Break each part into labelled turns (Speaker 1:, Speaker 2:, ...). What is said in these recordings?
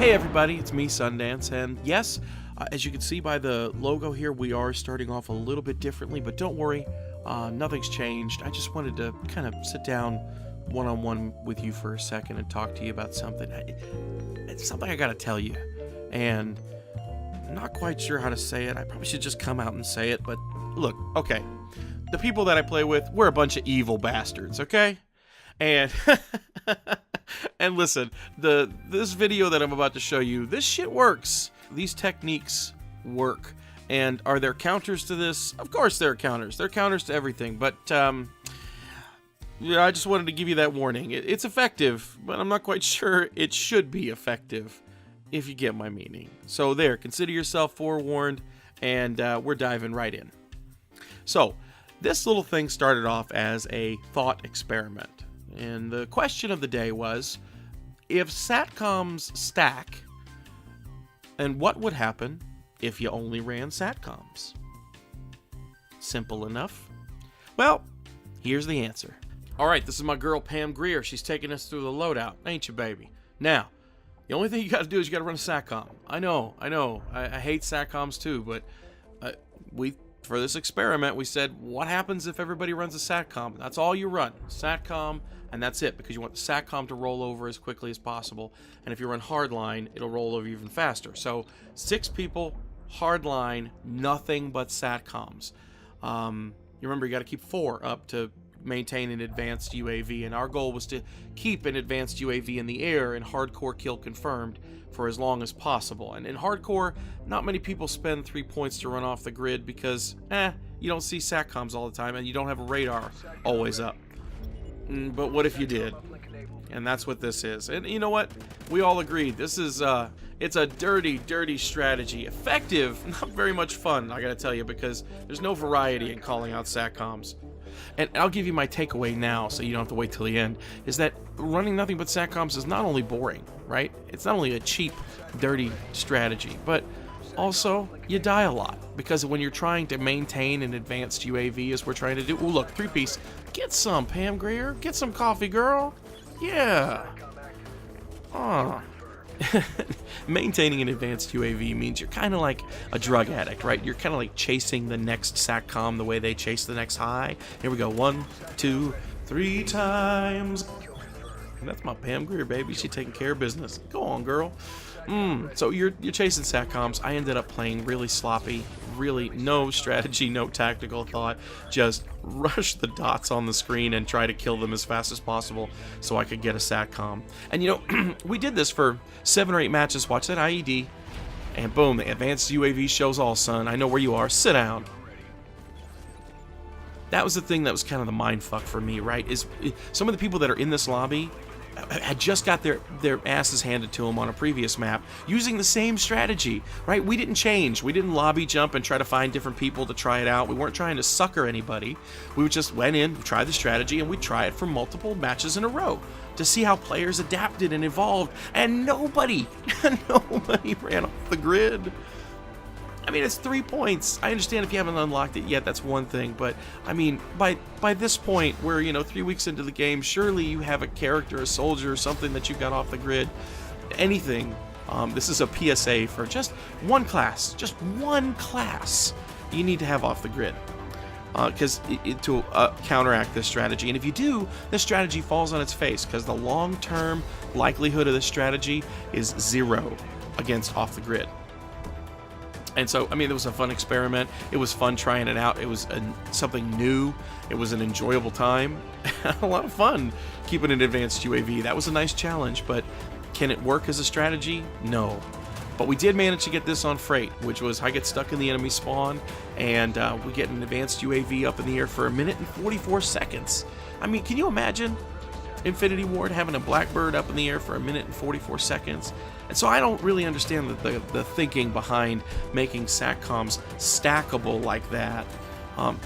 Speaker 1: Hey everybody, it's me, Sundance, and yes, as you can see by the logo here, we are starting off a little bit differently, but don't worry, nothing's changed. I just wanted to kind of sit down one-on-one with you for a second and talk to you about something. It's something I gotta tell you, and I'm not quite sure how to say it. I probably should just come out and say it, but look, okay, the people that I play with, we're a bunch of evil bastards, okay? And and listen, this video that I'm about to show you, this shit works. These techniques work. And are there counters to this? Of course there are counters. There are counters to everything. But yeah, I just wanted to give you that warning. It's effective, but I'm not quite sure it should be effective, if you get my meaning. So there, consider yourself forewarned, and we're diving right in. So this little thing started off as a thought experiment. And the question of the day was, if SATCOMs stack, and what would happen if you only ran SATCOMs? Simple enough. Well, here's the answer. Alright, this is my girl Pam Greer. She's taking us through the loadout, ain't you, baby? Now, the only thing you gotta do is you gotta run a SATCOM. I know. I hate SATCOMs too, but for this experiment, we said, what happens if everybody runs a SATCOM? That's all you run. SATCOM, and that's it, because you want the SATCOM to roll over as quickly as possible. And if you run hardline, it'll roll over even faster. So 6 people, hardline, nothing but SATCOMs. You remember, you got to keep 4 up to maintain an advanced UAV, and our goal was to keep an advanced UAV in the air and hardcore kill confirmed for as long as possible. And in hardcore, not many people spend 3 points to run off the grid because, you don't see SATCOMs all the time and you don't have a radar always up. But what if you did? And that's what this is. And you know what? We all agreed. This is, it's a dirty, dirty strategy. Effective, not very much fun, I gotta tell you, because there's no variety in calling out SATCOMs. And I'll give you my takeaway now, so you don't have to wait till the end, is that running nothing but SATCOMs is not only boring, right? It's not only a cheap, dirty strategy, but also you die a lot. Because when you're trying to maintain an advanced UAV, as we're trying to do, oh look, 3-piece, get some, Pam Greer, get some coffee, girl. Yeah. Maintaining an advanced UAV means you're kind of like a drug addict, right? You're kind of like chasing the next SATCOM the way they chase the next high. Here we go, 1, 2, 3 times. And that's my Pam Greer, baby. She's taking care of business. Go on, girl. So you're chasing SATCOMs. I ended up playing really sloppy, really no strategy, no tactical thought. Just rush the dots on the screen and try to kill them as fast as possible so I could get a SATCOM. And you know, we did this for 7 or 8 matches. Watch that IED, and boom, the advanced UAV shows all, son. I know where you are. Sit down. That was the thing that was kind of the mind fuck for me, right? Is some of the people that are in this lobby had just got their asses handed to them on a previous map using the same strategy, right? We didn't change. We didn't lobby jump and try to find different people to try it out. We weren't trying to sucker anybody. We just went in, tried the strategy, and we try it for multiple matches in a row to see how players adapted and evolved. And nobody ran off the grid. I mean, it's 3 points. I understand if you haven't unlocked it yet, that's one thing. But, I mean, by this point, we're, 3 weeks into the game, surely you have a character, a soldier, something that you got off the grid. Anything. This is a PSA for just one class. Just one class you need to have off the grid. Because to counteract this strategy. And if you do, this strategy falls on its face. Because the long-term likelihood of this strategy is 0 against off the grid. And so, I mean, it was a fun experiment. It was fun trying it out. It was something new. It was an enjoyable time. A lot of fun keeping an advanced UAV. That was a nice challenge, but can it work as a strategy? No. But we did manage to get this on Freight, which was I get stuck in the enemy spawn, and we get an advanced UAV up in the air for 1 minute and 44 seconds. I mean, can you imagine Infinity Ward having a Blackbird up in the air for 1 minute and 44 seconds? And so I don't really understand the thinking behind making SATCOMs stackable like that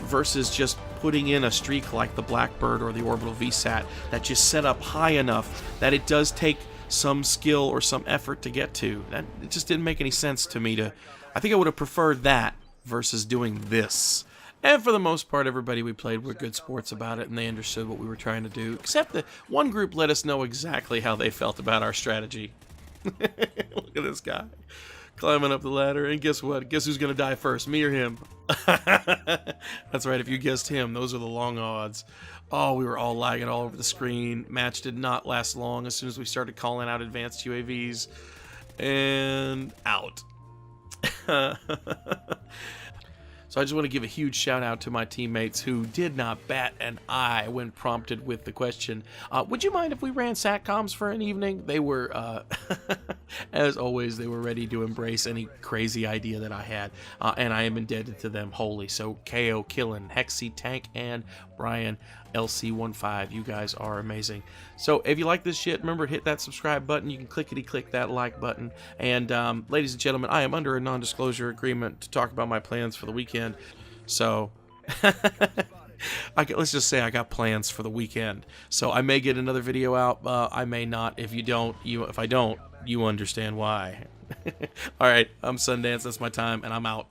Speaker 1: versus just putting in a streak like the Blackbird or the Orbital VSAT that just set up high enough that it does take some skill or some effort to get to. It just didn't make any sense to me. I think I would have preferred that versus doing this. And for the most part, everybody we played were good sports about it, and they understood what we were trying to do, except that one group let us know exactly how they felt about our strategy. Look at this guy climbing up the ladder, and guess what? Guess who's gonna die first, me or him? That's right, if you guessed him, those are the long odds. Oh, we were all lagging all over the screen. Match did not last long as soon as we started calling out advanced UAVs. And out. So I just want to give a huge shout out to my teammates who did not bat an eye when prompted with the question, would you mind if we ran SATCOMs for an evening? They were, as always, they were ready to embrace any crazy idea that I had, and I am indebted to them wholly. So KO, Killin, Hexy, Tank, and Brian LC15, you guys are amazing. So if you like this shit, remember to hit that subscribe button. You can click that like button. And ladies and gentlemen, I am under a non-disclosure agreement to talk about my plans for the weekend. So let's just say I got plans for the weekend. So I may get another video out. I may not. If I don't, you understand why. All right, I'm Sundance. That's my time, and I'm out.